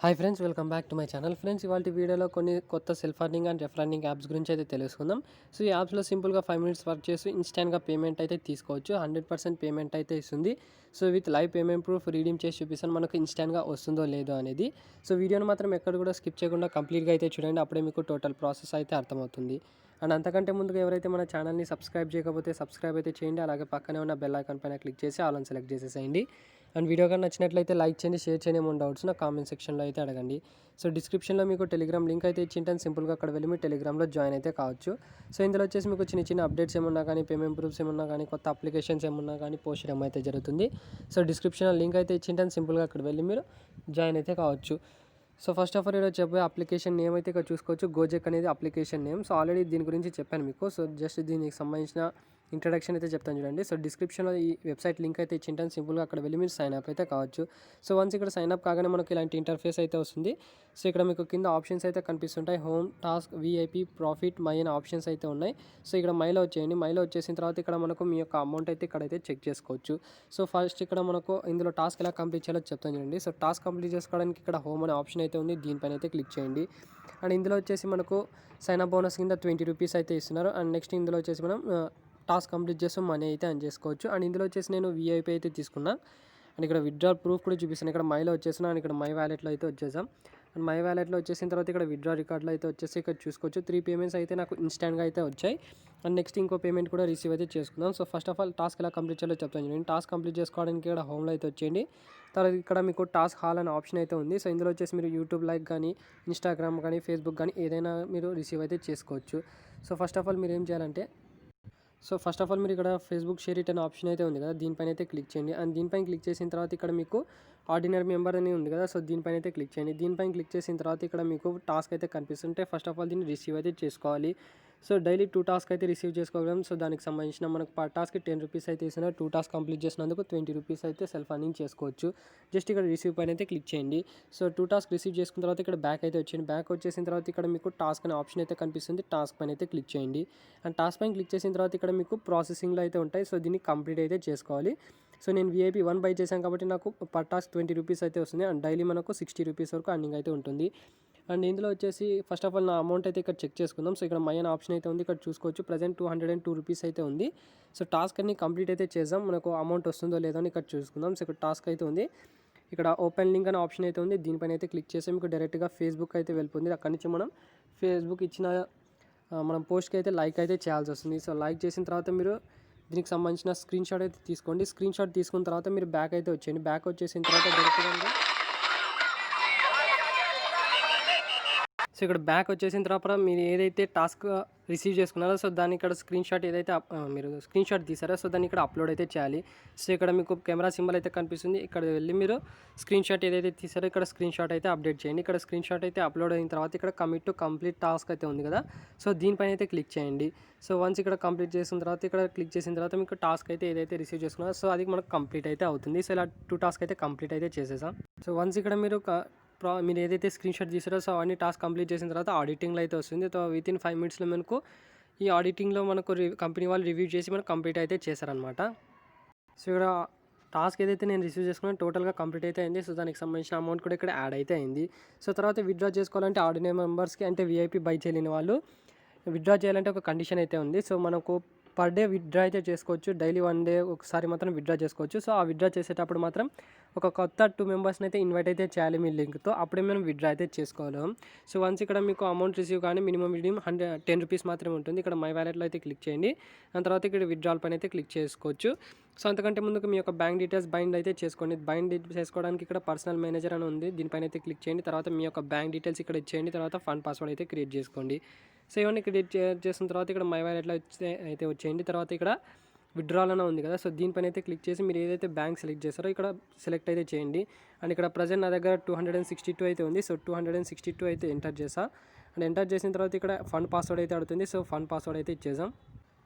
Hi friends, welcome back to my channel. Friends, ఇవాళ వీడియోలో కొన్ని కొత్త self earning and refer earning apps గురించి అయితే తెలుసుకుందాం. సో ఈ యాప్స్లో సింపుల్గా 5 మినిట్స్ వర్క్ చేసి ఇన్స్టాంట్గా పేమెంట్ అయితే తీసుకోవచ్చు. 100% పేమెంట్ అయితే ఇస్తుంది. So with live payment proof redeem చేసి చూపిస్తాను మనకు ఇన్స్టాంట్గా వస్తుందో లేదో అనేది. సో వీడియోని మాత్రం ఎక్కడ కూడా స్కిప్ చేయకుండా కంప్లీట్గా అయితే చూడండి. అప్పుడే మీకు టోటల్ ప్రాసెస్ అయితే అర్థమవుతుంది. అండ్ అంతకంటే ముందుగా ఎవరైతే మన ఛానల్ని సబ్స్క్రైబ్ చేయకపోతే సబ్స్క్రైబ్ అయితే చేయండి. అలాగే పక్కనే ఉన్న బెల్ ఐకాన్ పైన క్లిక్ చేసి ఆల్ అని సెలెక్ట్ చేసేసేయండి. అండ్ వీడియో కానీ నచ్చినట్లయితే లైక్ చేయండి, షేర్ చేయండి. ఏమైనా డౌట్స్ నా కామెంట్ సెక్షన్లో అయితే అడగండి. సో డిస్క్రిప్షన్లో మీకు టెలిగ్రామ్ లింక్ అయితే ఇచ్చింటాను. సింపుల్గా అక్కడ వెళ్ళి మీరు టెలిగ్రామ్లో జాయిన్ అయితే కావచ్చు. సో ఇందులో వచ్చేసి మీకు చిన్న చిన్న అప్డేట్స్ ఏమన్నా కానీ, పేమెంట్ ప్రూఫ్స్ ఏమన్నా కానీ, కొత్త అప్లికేషన్స్ ఏమన్నా కానీ పోస్ట్ చేయడం అయితే జరుగుతుంది. సో డిస్క్రిప్షన్లో లింక్ అయితే ఇచ్చింటాను. సింపుల్గా అక్కడ వెళ్ళి మీరు జాయిన్ అయితే కావచ్చు. సో ఫస్ట్ ఆఫ్ ఆల్ ఈరోజు చెప్పే అప్లికేషన్ నేమ్ అయితే ఇక్కడ చూసుకోవచ్చు. గోజెక్ అనేది అప్లికేషన్ నేమ్. సో ఆల్రెడీ దీని గురించి చెప్పాను మీకు. సో జస్ట్ దీనికి సంబంధించిన ఇంట్రడక్షన్ అయితే చెప్తాను చూడండి. సో డిస్క్రిప్షన్లో ఈ వెబ్సైట్ లింక్ అయితే ఇచ్చింటాను. సింపుల్గా అక్కడ వెళ్ళి మీరు సైన్ అప్ అయితే కావచ్చు. సో వన్స్ ఇక్కడ సైన్ అప్ కాగానే మనకు ఇలాంటి ఇంటర్ఫేస్ అయితే వస్తుంది. సో ఇక్కడ మీకు కింద ఆప్షన్స్ అయితే కనిపిస్తుంటాయి. Home, task, VIP, profit, my అనే ఆప్షన్స్ అయితే ఉన్నాయి. సో ఇక్కడ మైలో వచ్చేయండి. మైలో వచ్చేసిన తర్వాత ఇక్కడ మనకు మీ యొక్క అమౌంట్ అయితే ఇక్కడైతే చెక్ చేసుకోవచ్చు. సో ఫస్ట్ ఇక్కడ మనకు ఇందులో టాస్క్ ఎలా కంప్లీట్ చేయాలో చెప్తాను చూడండి. సో టాస్క్ కంప్లీట్ చేసుకోవడానికి ఇక్కడ హోమ్ అనే ఆప్షన్ అయితే ఉంది. దీనిపైన అయితే క్లిక్ చేయండి. అండ్ ఇందులో వచ్చేసి మనకు సైన్ అప్ బోనస్ కింద 20 రూపీస్ అయితే ఇస్తున్నారు. అండ్ నెక్స్ట్ ఇందులో వచ్చేసి మనం టాస్క్ కంప్లీట్ చేస్తే మనీ అయితే అర్న్ చేసుకోవచ్చు. అండ్ ఇందులో వచ్చేసి నేను విఐపి అయితే తీసుకున్నా. అండ్ ఇక్కడ విత్డ్రా ప్రూఫ్ కూడా చూపిస్తాను. ఇక్కడ మైలో వచ్చేసిన అండ్ ఇక్కడ మై వ్యాలెట్లో అయితే వచ్చేసాం. అండ్ మై వ్యాలెట్లో వచ్చేసిన తర్వాత ఇక్కడ విత్డ్రా రికార్డులో అయితే వచ్చేసి ఇక్కడ చూసుకోవచ్చు. 3 పేమెంట్స్ అయితే నాకు ఇన్స్టాంట్గా అయితే వచ్చాయి. అండ్ నెక్స్ట్ ఇంకో పేమెంట్ కూడా రిసీవ్ అయితే చేసుకుందాం. So first of all task ఎలా కంప్లీట్ చేయాలో చెప్తాను. నేను టాస్క్ కంప్లీట్ చేసుకోవడానికి ఇక్కడ హోమ్లో అయితే వచ్చేయండి. తర్వాత ఇక్కడ మీకు టాస్క్ హాల్ అనే ఆప్షన్ అయితే ఉంది. సో ఇందులో వచ్చేసి మీరు యూట్యూబ్ లైక్ కానీ, ఇన్స్టాగ్రామ్ కానీ, ఫేస్బుక్ కానీ ఏదైనా మీరు రిసీవ్ అయితే చేసుకోవచ్చు. సో ఫస్ట్ ఆఫ్ ఆల్ మీరు ఏం చేయాలంటే మీరు ఇక్కడ ఫేస్బుక్ షేర్ ఇట్ అనే ఆప్షన్ అయితే ఉంది కదా, దీనిపైన అయితే క్లిక్ చేయండి. అండ్ దీనిపైన క్లిక్ చేసిన తర్వాత ఇక్కడ మీకు ఆర్డినరీ మెంబర్ అని ఉంది కదా, సో దీనిపైన అయితే క్లిక్ చేయండి. దీనిపైన క్లిక్ చేసిన తర్వాత ఇక్కడ మీకు టాస్క్ అయితే కనిపిస్తుంటే ఫస్ట్ ఆఫ్ ఆల్ దీన్ని రిసీవ్ అయితే చేసుకోవాలి. సో డైలీ 2 టాస్క్ అయితే రిసీవ్ చేసుకోగలం. సో దానికి సంబంధించిన మనకు పర్ టాస్క్కి 10 రూపీస్ అయితే ఇస్తున్నారు. 2 టాస్క్ కంప్లీట్ చేసినందుకు 20 రూపీస్ అయితే సెల్ఫ్ అర్నింగ్ చేసుకోవచ్చు. జస్ట్ ఇక్కడ రిసీవ్ పైన అయితే క్లిక్ చేయండి. సో 2 టాస్క్ రిసీవ్ చేసుకున్న తర్వాత ఇక్కడ బ్యాక్ అయితే వచ్చేయండి. బ్యాక్ వచ్చేసిన తర్వాత ఇక్కడ మీకు టాస్క్ అనే ఆప్షన్ అయితే కనిపిస్తుంది. టాస్క్ పైన అయితే క్లిక్ చేయండి. అండ్ టాస్క్ పైన క్లిక్ చేసిన తర్వాత ఇక్కడ మీకు ప్రాసెసింగ్లో అయితే ఉంటాయి. సో దీన్ని కంప్లీట్ అయితే చేసుకోవాలి. సో నేను విఐపి 1 బై చేశాను కాబట్టి నాకు పర్ టాస్క్ 20 రూపీస్ అయితే వస్తుంది. అండ్ డైలీ మనకు 60 రూపీస్ వరకు అర్నింగ్ అయితే ఉంటుంది. అండ్ ఇందులో వచ్చేసి ఫస్ట్ ఆఫ్ ఆల్ నా అమౌంట్ అయితే ఇక్కడ చెక్ చేసుకుందాం. సో ఇక్కడ మై అనే ఆప్షన్ అయితే ఉంది. ఇక్కడ చూసుకోవచ్చు. ప్రజెంట్ 202 రూపీస్ అయితే ఉంది. సో టాస్క్ అన్ని కంప్లీట్ అయితే చేద్దాం. మనకు అమౌంట్ వస్తుందో లేదో అని ఇక్కడ చూసుకుందాం. సో ఇక్కడ టాస్క్ అయితే ఉంది. ఇక్కడ ఓపెన్ లింక్ అనే ఆప్షన్ అయితే ఉంది. దీనిపైన అయితే క్లిక్ చేస్తే మీకు డైరెక్ట్గా ఫేస్బుక్ అయితే వెళ్ళిపోతుంది. అక్కడి నుంచి మనం ఫేస్బుక్ ఇచ్చిన మనం పోస్ట్కి అయితే లైక్ అయితే చేయాల్సి వస్తుంది. సో లైక్ చేసిన తర్వాత మీరు దీనికి సంబంధించిన స్క్రీన్ షాట్ అయితే తీసుకోండి. స్క్రీన్ షాట్ తీసుకున్న తర్వాత మీరు బ్యాక్ అయితే వచ్చేయండి. బ్యాక్ వచ్చేసిన తర్వాత డైరెక్ట్గా సో ఇక్కడ బ్యాక్ వచ్చేసిన తర్వాత మీరు ఏదైతే టాస్క్ రిసీవ్ చేసుకున్నారో సో దాన్ని ఇక్కడ స్క్రీన్ షాట్ ఏదైతే మీరు స్క్రీన్ షాట్ తీసారో సో దాన్ని ఇక్కడ అప్లోడ్ అయితే చేయాలి. సో ఇక్కడ మీకు కెమెరా సింబల్ అయితే కనిపిస్తుంది. ఇక్కడ వెళ్ళి మీరు స్క్రీన్ షాట్ ఏదైతే తీసారో ఇక్కడ స్క్రీన్ షాట్ అయితే అప్డేట్ చేయండి. ఇక్కడ స్క్రీన్ షాట్ అయితే అప్లోడ్ అయిన తర్వాత ఇక్కడ కమిట్ టు కంప్లీట్ టాస్క్ అయితే ఉంది కదా, సో దీనిపైన అయితే క్లిక్ చేయండి. సో వన్స్ ఇక్కడ కంప్లీట్ చేసిన తర్వాత ఇక్కడ క్లిక్ చేసిన తర్వాత మీకు టాస్క్ అయితే ఏదైతే రిసీవ్ చేసుకున్నారో సో అది మనకు కంప్లీట్ అయితే అవుతుంది. సో ఇలా 2 టాస్క్ అయితే కంప్లీట్ అయితే చేసేసాం. సో వన్స్ ఇక్కడ మీరు ఏదైతే స్క్రీన్ షాట్ తీసారో సో అవన్నీ టాస్క్ కంప్లీట్ చేసిన తర్వాత ఆడిటింగ్లో అయితే వస్తుంది. సో వితిన్ 5 మినిట్స్లో మనకు ఈ ఆడిటింగ్లో మనకు కంపెనీ వాళ్ళు రివ్యూ చేసి మనకు కంప్లీట్ అయితే చేశారనమాట. సో ఇక్కడ టాస్క్ ఏదైతే నేను రిసీవ్ చేసుకున్నాను టోటల్గా కంప్లీట్ అయితే అయింది. సో దానికి సంబంధించిన అమౌంట్ కూడా ఇక్కడ యాడ్ అయితే అయింది. సో తర్వాత విత్డ్రా చేసుకోవాలంటే ఆర్డినరీ మెంబర్స్కి అంటే విఐపి బై చేయలేని వాళ్ళు విత్డ్రా చేయాలంటే ఒక కండిషన్ అయితే ఉంది. సో మనకు పర్ డే విత్డ్రా అయితే చేసుకోవచ్చు. డైలీ 1 డే ఒకసారి మాత్రం విత్డ్రా చేసుకోవచ్చు. సో ఆ విత్డ్రా చేసేటప్పుడు మాత్రం ఒక కొత్త 2 మెంబర్స్ని అయితే ఇన్వైట్ అయితే చేయాలి మీ లింక్తో. అప్పుడే మనం విత్డ్రా అయితే చేసుకోగలం. సో వన్స్ ఇక్కడ మీకు అమౌంట్ రిసీవ్ కానీ మినిమం 10 రూపీస్ మాత్రమే ఉంటుంది. ఇక్కడ మై వ్యాలెట్లో అయితే క్లిక్ చేయండి. దాని తర్వాత ఇక్కడ విత్డ్రాల్ పైన అయితే క్లిక్ చేసుకోవచ్చు. సో అంతకంటే ముందుకు మీ యొక్క బ్యాంక్ డీటెయిల్స్ బైండ్ అయితే చేసుకోండి. బైండ్ చేసుకోవడానికి ఇక్కడ పర్సనల్ మేనేజర్ అని ఉంది. దీనిపైన అయితే క్లిక్ చేయండి. తర్వాత మీ యొక్క బ్యాంక్ డీటెయిల్స్ ఇక్కడ ఇచ్చేయండి. తర్వాత ఫండ్ పాస్వర్డ్ అయితే క్రియేట్ చేసుకోండి. సో ఇవన్నీ క్రియేట్ చేసిన తర్వాత ఇక్కడ మై వ్యాలెట్లో అయితే వచ్చేయండి. తర్వాత ఇక్కడ విత్డ్రాల్ అని ఉంది కదా, సో దీనిపైన అయితే క్లిక్ చేసి మీరు ఏదైతే బ్యాంక్ సెలెక్ట్ చేస్తారో ఇక్కడ సెలెక్ట్ అయితే చేయండి. అండ్ ఇక్కడ ప్రజెంట్ నా దగ్గర 262 అయితే ఉంది. సో 262 అయితే ఎంటర్ చేసా. అండ్ ఎంటర్ చేసిన తర్వాత ఇక్కడ ఫండ్ పాస్వర్డ్ అయితే అడుగుతుంది. సో ఫండ్ పాస్వర్డ్ అయితే ఇచ్చేసాం.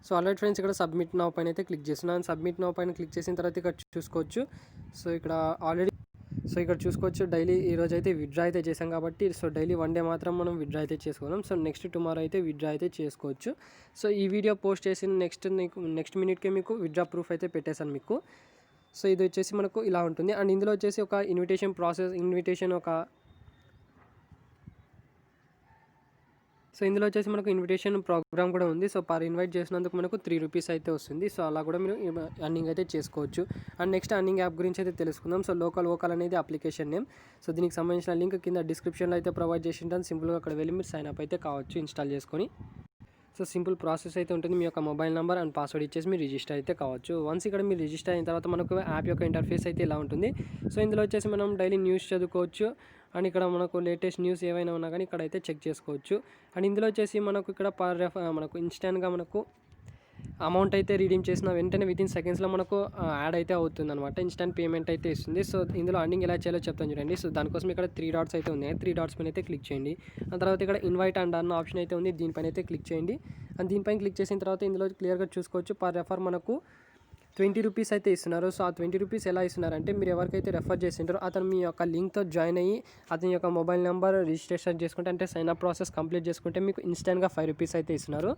సో ఆల్రెడీ ఫ్రెండ్స్ ఇక్కడ సబ్మిట్ నౌ పైన అయితే క్లిక్ చేస్తున్నాను. సబ్మిట్ నౌ పైన క్లిక్ చేసిన తర్వాత ఇక్కడ చూసుకోవచ్చు. సో ఇక్కడ చూసుకోవచ్చు డైలీ ఈరోజు అయితే విత్డ్రా అయితే చేసాం కాబట్టి సో డైలీ 1 డే మాత్రం మనం విత్డ్రా అయితే చేసుకోవాలి. సో నెక్స్ట్ టుమారో అయితే విత్డ్రా అయితే చేసుకోవచ్చు. సో ఈ వీడియో పోస్ట్ చేసిన నెక్స్ట్ మినిట్కే మీకు విత్డ్రా ప్రూఫ్ అయితే పెట్టేశాను మీకు. సో ఇది వచ్చేసి మనకు ఇలా ఉంటుంది. అండ్ ఇందులో వచ్చేసి ఒక ఇన్విటేషన్ ఒక సో ఇందులో వచ్చేసి మనకు ఇన్విటేషన్ ప్రోగ్రామ్ కూడా ఉంది. సో పర్ ఇన్వైట్ చేసినందుకు మనకు 3 రూపీస్ అయితే వస్తుంది. సో అలా కూడా మీరు ఎర్నింగ్ అయితే చేసుకోవచ్చు. అండ్ నెక్స్ట్ ఎర్నింగ్ యాప్ గురించి అయితే తెలుసుకుందాం. సో లోకల్ అనేది అప్లికేషన్ నేమ్. సో దీనికి సంబంధించిన లింక్ కింద డిస్క్రిప్షన్లో అయితే ప్రొవైడ్ చేసి ఉంటాను. సింపుల్గా అక్కడ వెళ్ళి మీరు సైన్ అప్ అయితే కావచ్చు ఇన్స్టాల్ చేసుకొని. సో సింపుల్ ప్రాసెస్ అయితే ఉంటుంది. మీ యొక్క మొబైల్ నెంబర్ అండ్ పాస్వర్డ్ ఇచ్చేసి మీరు రిజిస్టర్ అయితే కావచ్చు. వన్స్ ఇక్కడ మీరు రిజిస్టర్ అయిన తర్వాత మనకు యాప్ యొక్క ఇంటర్ఫేస్ అయితే ఇలా ఉంటుంది. సో ఇందులో వచ్చేసి మనం డైలీ న్యూస్ చదువుకోవచ్చు. అండ్ ఇక్కడ మనకు లేటెస్ట్ న్యూస్ ఏవైనా ఉన్నా కానీ ఇక్కడైతే చెక్ చేసుకోవచ్చు. అండ్ ఇందులో వచ్చేసి మనకు ఇక్కడ మనకు ఇన్స్టాంట్గా మనకు అమౌంట్ అయితే రీడీమ్ చేసిన వెంటనే వితిన్ సెకండ్స్లో మనకు యాడ్ అయితే అవుతుందన్నమాట. ఇన్స్టెంట్ పేమెంట్ అయితే ఇస్తుంది. సో ఇందులో అర్నింగ్ ఎలా చేయాలో చెప్తాను చూడండి. సో దానికోసం ఇక్కడ 3 డాట్స్ అయితే ఉన్నాయి. 3 డాట్స్ పైన అయితే క్లిక్ చేయండి. ఆ తర్వాత ఇక్కడ ఇన్వైట్ అండ్ అన్న ఆప్షన్ అయితే ఉంది. దీనిపైన అయితే క్లిక్ చేయండి. అండ్ దీనిపైన క్లిక్ చేసిన తర్వాత ఇందులో క్లియర్గా చూసుకోవచ్చు పర్ రెఫర్ మనకు 20 రూపీస్ అయితే ఇస్తున్నారు. సో ఆ 20 రూపీస్ ఎలా ఇస్తున్నారంటే మీరు ఎవరికైతే రెఫర్ చేసింటారో అతను మీ యొక్క లింక్తో జాయిన్ అయ్యి అతని యొక్క మొబైల్ నెంబర్ రిజిస్ట్రేషన్ చేసుకుంటే అంటే సైన్ అప్ ప్రాసెస్ కంప్లీట్ చేసుకుంటే మీకు ఇన్స్టెంట్గా 5 రూపీస్ అయితే ఇస్తున్నారు.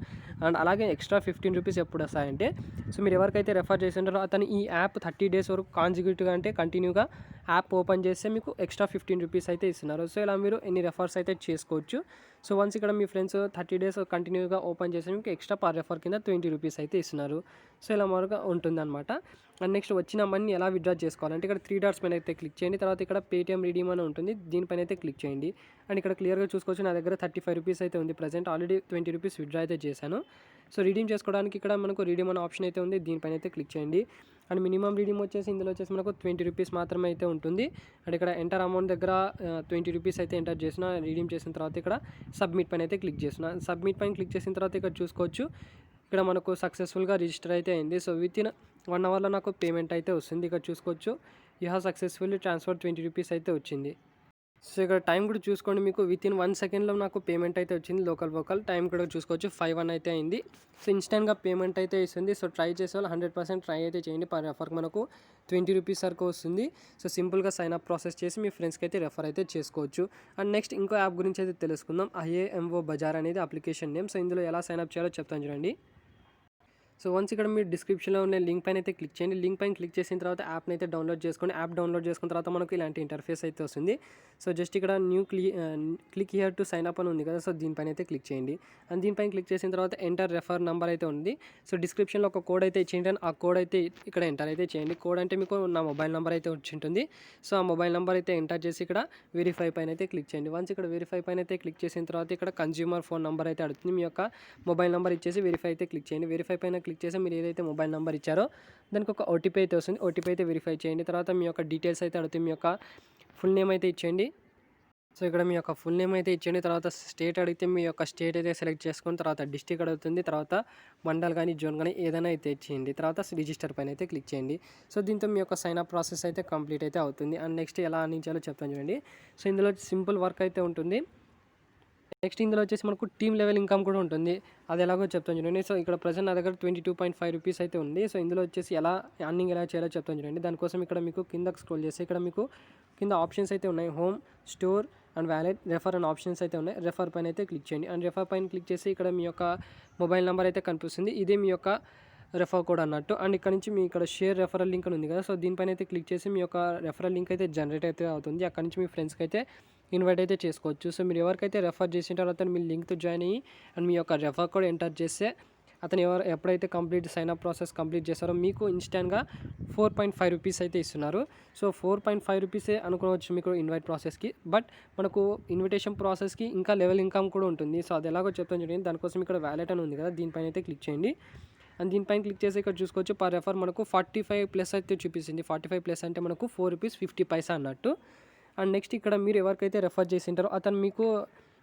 అండ్ అలాగే ఎక్స్ట్రా 15 రూపీస్ ఎప్పుడు వస్తాయంటే సో మీరు ఎవరికైతే రెఫర్ చేసింటారో అతను ఈ యాప్ 30 డేస్ వరకు కాన్సిక్యూటివ్గా అంటే కంటిన్యూగా యాప్ ఓపెన్ చేస్తే మీకు ఎక్స్ట్రా 15 రూపీస్ అయితే ఇస్తున్నారు. సో ఇలా మీరు ఎన్ని రెఫర్స్ అయితే చేసుకోవచ్చు. సో వన్స్ ఇక్కడ మీ ఫ్రెండ్స్ 30 డేస్ కంటిన్యూగా ఓపెన్ చేస్తే మీకు ఎక్స్ట్రా పర్ రెఫర్ కింద 20 రూపీస్ అయితే ఇస్తున్నారు. సో ఇలా మరొక ఉంటుందన్నమాట. అండ్ నెక్స్ట్ వచ్చిన మనీ ఎలా విత్డ్రా చేసుకోవాలంటే ఇక్కడ 3 డాట్స్ పైన అయితే క్లిక్ చేయండి. తర్వాత ఇక్కడ పేటీఎం రిడీమ్ అని ఉంటుంది. దీనిపైన అయితే క్లిక్ చేయండి. అండ్ ఇక్కడ క్లియర్గా చూసుకోవచ్చు నా దగ్గర 35 రూపీస్ అయితే ఉంది. ప్రజెంట్ ఆల్రెడీ 20 రూపీస్ విత్డ్రా అయితే చేశాను. సో రిడీమ్ చేసుకోవడానికి ఇక్కడ మనకు రిడీమ్ అనే ఆప్షన్ అయితే ఉంది. దీనిపైన అయితే క్లిక్ చేయండి. అండ్ మినిమం రిడీమ్ వచ్చేసి ఇందులో వచ్చేసి మనకు 20 రూపీస్ మాత్రమే అయితే ఉంటుంది. అండ్ ఇక్కడ ఎంటర్ అమౌంట్ దగ్గర 20 రూపీస్ అయితే ఎంటర్ చేసిన రిడీమ్ చేసిన తర్వాత ఇక్కడ సబ్మిట్ పైన అయితే క్లిక్ చేసిన. సబ్మిట్ పైన క్లిక్ చేసిన తర్వాత ఇక్కడ చూసుకోవచ్చు ఇక్కడ మనకు సక్సెస్ఫుల్గా రిజిస్టర్ అయితే అయింది. సో వితిన్ 1 అవర్లో నాకు పేమెంట్ అయితే వస్తుంది. ఇక్కడ చూసుకోవచ్చు you have successfully transfer 20 rupees అయితే వచ్చింది. సో ఇక్కడ టైం కూడా చూసుకోండి మీకు వితిన్ 1 సెకండ్లో నాకు పేమెంట్ అయితే వచ్చింది. లోకల్ టైం కూడా చూసుకోవచ్చు 5:01 అయితే అయింది. సో ఇన్స్టెంట్గా పేమెంట్ అయితే ఇస్తుంది. సో ట్రై చేసే వాళ్ళు 100% ట్రై అయితే చేయండి. పర్ రెఫర్కి మనకు 20 రూపీస్ వరకు వస్తుంది. సో సింపుల్గా సైన్ అప్ ప్రాసెస్ చేసి మీ ఫ్రెండ్స్కి అయితే రెఫర్ అయితే చేసుకోవచ్చు. అండ్ నెక్స్ట్ ఇంకో యాప్ గురించి అయితే తెలుసుకుందాం. IAMO బజార్ అనేది అప్లికేషన్ నేమ్. సో ఇందులో ఎలా సైన్ అప్ చేయాలో చెప్తాను చూడండి. సో వన్స్ ఇక్కడ మీరు డిస్క్రిప్షన్లో ఉన్న లింక్ పైన అయితే క్లిక్ చేయండి. లింక్ పైన క్లిక్ చేసిన తర్వాత యాప్ని అయితే డౌన్లోడ్ చేసుకోండి. యాప్ డౌన్లోడ్ చేసుకున్న తర్వాత మనకు ఇలాంటి ఇంటర్ఫేస్ అయితే వస్తుంది. సో జస్ట్ ఇక్కడ click here to sign up అని ఉంది కదా. సో దీనిపైన అయితే క్లిక్ చేయండి. అండ్ దీనిపైన క్లిక్ చేసిన తర్వాత ఎంటర్ రెఫర్ నెంబర్ అయితే ఉంది. సో డిస్క్రిప్షన్లో ఒక కోడ్ అయితే ఇచ్చేయండి. ఆ కోడ్ అయితే ఇక్కడ ఎంటర్ అయితే చేయండి. కోడ్ అంటే మీకు నా మొబైల్ నెంబర్ అయితే వచ్చి ఉంటుంది. సో ఆ మొబైల్ నెంబర్ అయితే ఎంటర్ చేసి ఇక్కడ వెరిఫై పైన అయితే క్లిక్ చేయండి. వన్స్ ఇక్కడ వెరిఫై పైన అయితే క్లిక్ చేసిన తర్వాత ఇక్కడ కన్జ్యూమర్ ఫోన్ నెంబర్ అయితే అడుగుతుంది. మీ యొక్క మొబైల్ నెంబర్ ఇచ్చేసి వెరిఫై అయితే క్లిక్ చేయండి. వెరిఫై పైన క్లిక్ చేసి మీరు ఏదైతే మొబైల్ నెంబర్ ఇచ్చారో దానికి ఒక ఓటీపీ అయితే వస్తుంది. ఓటీపీ అయితే వెరిఫై చేయండి. తర్వాత మీ యొక్క డీటెయిల్స్ అయితే అడుగుతుంది. మీ యొక్క ఫుల్ నేమ్ అయితే ఇచ్చేయండి. సో ఇక్కడ మీ యొక్క ఫుల్ నేమ్ అయితే ఇచ్చేయండి. తర్వాత స్టేట్ అడిగితే మీ యొక్క స్టేట్ అయితే సెలెక్ట్ చేసుకుని తర్వాత డిస్ట్రిక్ట్ అడుగుతుంది. తర్వాత మండల్ కానీ జోన్ కానీ ఏదైనా అయితే ఇచ్చేయండి. తర్వాత రిజిస్టర్ పైన అయితే క్లిక్ చేయండి. సో దీంతో మీ యొక్క సైన్ అప్ ప్రాసెస్ అయితే కంప్లీట్ అయితే అవుతుంది. అండ్ నెక్స్ట్ ఎలా అందించాలో చెప్తాను చూడండి. సో ఇందులో సింపుల్ వర్క్ అయితే ఉంటుంది. నెక్స్ట్ ఇందులో వచ్చేసి మనకు టీమ్ లెవెల్ ఇన్కమ్ కూడా ఉంటుంది. అది ఎలాగో చెప్తాను చూడండి. సో ఇక్కడ ప్రజెంట్ నా దగ్గర 22.5 రూపీస్ అయితే ఉంది. సో ఇందులో వచ్చేసి అర్నింగ్ ఎలా చేయాలో చెప్తాను చూడండి. దానికోసం ఇక్కడ మీకు కిందకి స్క్రోల్ చేస్తే ఇక్కడ మీకు కింద ఆప్షన్స్ అయితే ఉన్నాయి. Home, store and wallet, refer and options అయితే ఉన్నాయి. రెఫర్ పైన అయితే క్లిక్ చేయండి. అండ్ రెఫర్ పైన క్లిక్ చేసి ఇక్కడ మీ యొక్క మొబైల్ నెంబర్ అయితే కనిపిస్తుంది. ఇదే మీ యొక్క రెఫర్ కోడ్ అన్నట్టు. అండ్ ఇక్కడ నుంచి మీ ఇక్కడ షేర్ రెఫరల్ లింక్ అని ఉంది కదా. సో దీనిపైన అయితే క్లిక్ చేసి మీ యొక్క రెఫరల్ లింక్ అయితే జనరేట్ అయితే అవుతుంది. అక్కడ నుంచి మీ ఫ్రెండ్స్కి అయితే ఇన్వైట్ అయితే చేసుకోవచ్చు. సో మీరు ఎవరికైతే రెఫర్ చేసిన తర్వాత మీ లింక్తో జాయిన్ అయ్యి అండ్ మీ యొక్క రెఫర్ కోడ్ ఎంటర్ చేస్తే అతను ఎప్పుడైతే complete sign up process complete చేస్తారో మీకు ఇన్స్టాంట్గా 4.5 రూపీస్ అయితే ఇస్తున్నారు. సో 4.5 రూపీసే అనుకోవచ్చు మీకు ఇన్వైట్ ప్రాసెస్కి. బట్ మనకు ఇన్విటేషన్ ప్రాసెస్కి ఇంకా లెవెల్ ఇన్కమ్ కూడా ఉంటుంది. సో అది ఎలాగో చెప్తాను చూడండి. దానికోసం ఇక్కడ వ్యాలెట్ అని ఉంది కదా. దీనిపైన అయితే క్లిక్ చేయండి. అండ్ దీనిపైన క్లిక్ చేసి ఇక్కడ చూసుకోవచ్చు పర్ రెఫర్ మనకు 45+ అయితే చూపిస్తుంది. 45+ అంటే మనకు 4 రూపీస్ 50 పైసా అన్నట్టు. అండ్ నెక్స్ట్ ఇక్కడ మీరు ఎవరికైతే రెఫర్ చేసింటారో అతను మీకు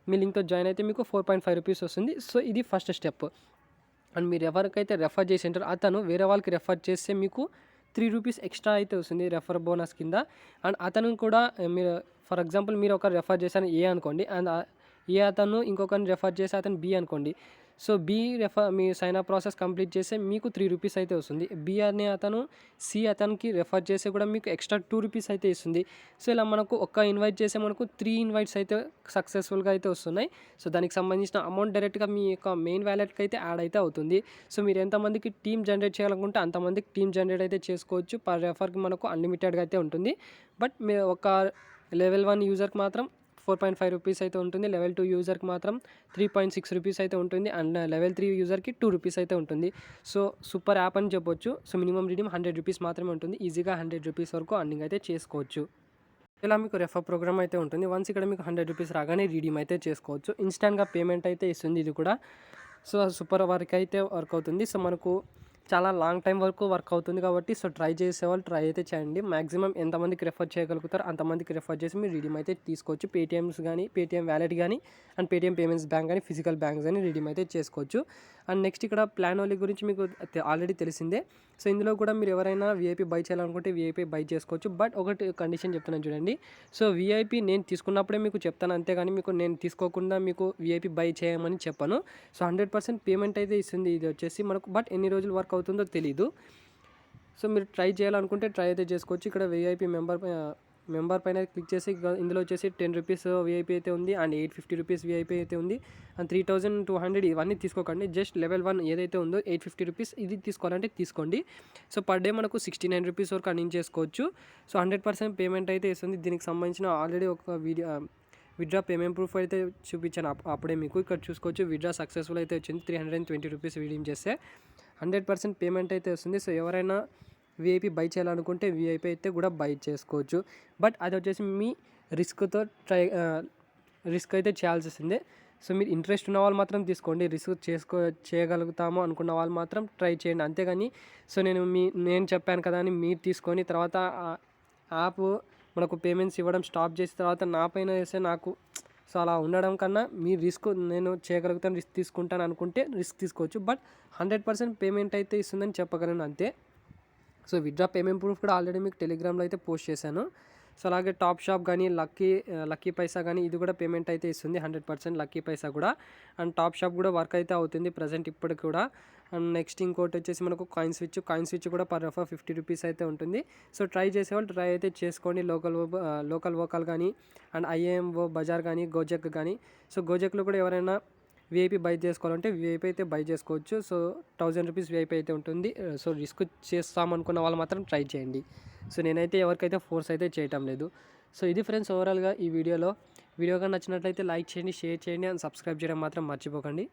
మీ లింక్తో జాయిన్ అయితే మీకు 4.5 రూపీస్ వస్తుంది. సో ఇది ఫస్ట్ స్టెప్. అండ్ మీరు ఎవరికైతే రెఫర్ చేసింటారో అతను వేరే వాళ్ళకి రెఫర్ చేస్తే మీకు 3 రూపీస్ ఎక్స్ట్రా అయితే వస్తుంది రెఫర్ బోనస్ కింద. అండ్ అతను కూడా మీరు ఫర్ ఎగ్జాంపుల్ మీరు ఒకరు రెఫర్ చేశాను ఏ అనుకోండి. అండ్ ఏ అతను ఇంకొకరిని రెఫర్ చేసి అతను బి అనుకోండి. సో మీ సైన్ అప్ ప్రాసెస్ కంప్లీట్ చేస్తే మీకు 3 రూపీస్ అయితే వస్తుంది. బి అనే అతను సి అతనికి రెఫర్ చేస్తే కూడా మీకు ఎక్స్ట్రా 2 రూపీస్ అయితే ఇస్తుంది. సో ఇలా మనకు ఒక్క ఇన్వైట్ చేస్తే మనకు 3 ఇన్వైట్స్ అయితే సక్సెస్ఫుల్గా అయితే వస్తున్నాయి. సో దానికి సంబంధించిన అమౌంట్ డైరెక్ట్గా మీ యొక్క మెయిన్ వ్యాలెట్కి అయితే యాడ్ అయితే అవుతుంది. సో మీరు ఎంతమందికి టీమ్ జనరేట్ చేయాలనుకుంటే అంతమందికి టీమ్ జనరేట్ అయితే చేసుకోవచ్చు. పర్ రెఫర్కి మనకు అన్లిమిటెడ్గా అయితే ఉంటుంది. బట్ మీరు ఒక లెవెల్ 1 యూజర్కి మాత్రం 4.5 రూపీస్ అయితే ఉంటుంది. లెవెల్ 2 యూజర్కి మాత్రం 3.6 రూపీస్ అయితే ఉంటుంది. అండ్ లెవెల్ 3 యూజర్కి 2 రూపీస్ అయితే ఉంటుంది. సో సూపర్ యాప్ అని చెప్పొచ్చు. సో మినిమం రీడీమ్ 100 రూపీస్ మాత్రమే ఉంటుంది. ఈజీగా 100 రూపీస్ వరకు అర్నింగ్ అయితే చేసుకోవచ్చు. ఇలా మీకు రెఫర్ ప్రోగ్రామ్ అయితే ఉంటుంది. వన్స్ ఇక్కడ మీకు 100 రూపీస్ రాగానే రీడీమ్ అయితే చేసుకోవచ్చు. ఇన్స్టాంట్గా పేమెంట్ అయితే ఇస్తుంది ఇది కూడా. సో సూపర్ వర్క్ అయితే వర్క్ అవుతుంది. సో మనకు చాలా లాంగ్ టైం వరకు వర్క్ అవుతుంది కాబట్టి సో ట్రై చేసేవాళ్ళు ట్రై అయితే చేయండి. మ్యాక్సిమం ఎంతమందికి రెఫర్ చేయగలుగుతారో అంతమందికి రెఫర్ చేసి మీరు రీడీమ్ అయితే తీసుకోవచ్చు. పేటీఎమ్స్ కానీ, పేటీఎం వ్యాలెట్ కానీ, అండ్ పేటీఎం పేమెంట్స్ బ్యాంక్ కానీ, ఫిజికల్ బ్యాంక్స్ కానీ రీడీమ్ అయితే చేసుకోవచ్చు. అండ్ నెక్స్ట్ ఇక్కడ ప్లాన్ ఓలీ గురించి మీకు ఆల్రెడీ తెలిసిందే. సో ఇందులో కూడా మీరు ఎవరైనా వీఐపీ బై చేయాలనుకుంటే వీఐపీ బై చేసుకోవచ్చు. బట్ ఒకటి కండిషన్ చెప్తున్నాను చూడండి. సో వీఐపీ నేను తీసుకున్నప్పుడే మీకు చెప్తాను, అంతేగాని మీకు నేను తీసుకోకుండా మీకు వీఐపీ బై చేయమని చెప్పను. సో 100% పేమెంట్ అయితే ఇస్తుంది ఇది వచ్చేసి మనకు. బట్ ఎన్ని రోజులు వర్క్ అవుతుందో తెలీదు. సో మీరు ట్రై చేయాలనుకుంటే ట్రై అయితే చేసుకోవచ్చు. ఇక్కడ వీఐపీ మెంబర్ పైన క్లిక్ చేసి ఇందులో వచ్చేసి 10 రూపీస్ వీఐపీ అయితే ఉంది. అండ్ 850 రూపీస్ వీఐపీ అయితే ఉంది. అండ్ 3200 ఇవన్నీ తీసుకోకండి. జస్ట్ లెవెల్ 1 ఏదైతే ఉందో 850 రూపీస్ ఇది తీసుకోవాలంటే తీసుకోండి. సో పర్ డే మనకు 69 రూపీస్ వరకు అర్నింగ్ చేసుకోవచ్చు. సో 100% పేమెంట్ అయితే ఇస్తుంది. దీనికి సంబంధించిన ఆల్రెడీ ఒక విత్డ్రా పేమెంట్ ప్రూఫ్ అయితే చూపించాను అప్పుడే మీకు. ఇక్కడ చూసుకోవచ్చు విత్డ్రా సక్సెస్ఫుల్ అయితే వచ్చింది. 320 రూపీస్ రీడీమ్ చేస్తే 100% పేమెంట్ అయితే వస్తుంది. సో ఎవరైనా వీఐపీ బై చేయాలనుకుంటే వీఐపీ అయితే కూడా బై చేసుకోవచ్చు. బట్ అది వచ్చేసి మీ రిస్క్తో రిస్క్ అయితే చేయాల్సి వస్తుంది. సో మీరు ఇంట్రెస్ట్ ఉన్న వాళ్ళు మాత్రం తీసుకోండి. రిస్క్ చేయగలుగుతాము అనుకున్న వాళ్ళు మాత్రం ట్రై చేయండి. అంతేగాని సో నేను చెప్పాను కదా అని మీరు తీసుకొని తర్వాత యాప్ మనకు పేమెంట్స్ ఇవ్వడం స్టాప్ చేసిన తర్వాత నా పైన వేస్తే నాకు సో అలా ఉండడం కన్నా మీ రిస్క్ నేను చేయగలుగుతాను, రిస్క్ తీసుకుంటాను అనుకుంటే రిస్క్ తీసుకోవచ్చు. బట్ 100% పేమెంట్ అయితే ఇస్తుందని చెప్పగలను అంతే. సో విత్డ్రా పేమెంట్ ప్రూఫ్ కూడా ఆల్రెడీ మీకు టెలిగ్రామ్లో అయితే పోస్ట్ చేశాను. సో అలాగే టాప్ షాప్ కానీ లక్కీ పైసా కానీ ఇది కూడా పేమెంట్ అయితే ఇస్తుంది 100% లక్కీ పైసా కూడా. అండ్ టాప్ షాప్ కూడా వర్క్ అయితే అవుతుంది ప్రజెంట్ ఇప్పటికి కూడా. అండ్ నెక్స్ట్ ఇంకోటి వచ్చేసి మనకు కాయిన్ స్విచ్ కూడా పర్ రెఫర్ 50 రూపీస్ అయితే ఉంటుంది. సో ట్రై చేసేవాళ్ళు ట్రై అయితే చేసుకోండి. లోకల్ వోకల్ కానీ, అండ్ ఐఏఎంఓ బజార్ కానీ, గోజెక్ కానీ. సో గోజెక్లో కూడా ఎవరైనా వీఐపీ బై చేసుకోవాలంటే వీఐపీ అయితే బై చేసుకోవచ్చు. సో 1000 రూపీస్ వీఐపీ అయితే ఉంటుంది. సో రిస్క్ చేస్తామనుకున్న వాళ్ళు మాత్రం ట్రై చేయండి. సో నేనైతే ఎవరికైతే ఫోర్స్ అయితే చేయటం లేదు. సో ఇది ఫ్రెండ్స్ ఓవరాల్గా ఈ వీడియో కానీ నచ్చినట్లయితే లైక్ చేయండి, షేర్ చేయండి, అండ్ సబ్స్క్రైబ్ చేయడం మాత్రం మర్చిపోకండి.